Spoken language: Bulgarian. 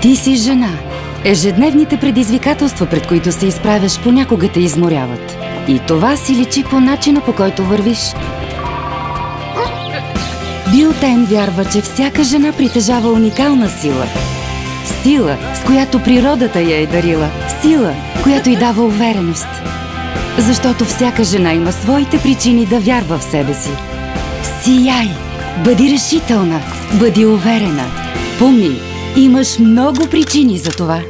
Ти си жена. Ежедневните предизвикателства, пред които се изправяш, понякога те изморяват. И това си личи по начина, по който вървиш. Биотен вярва, че всяка жена притежава уникална сила. Сила, с която природата я е дарила. Сила, която й дава увереност. Защото всяка жена има своите причини да вярва в себе си. Сияй! Бъди решителна! Бъди уверена! Помни, имаш много причини за това.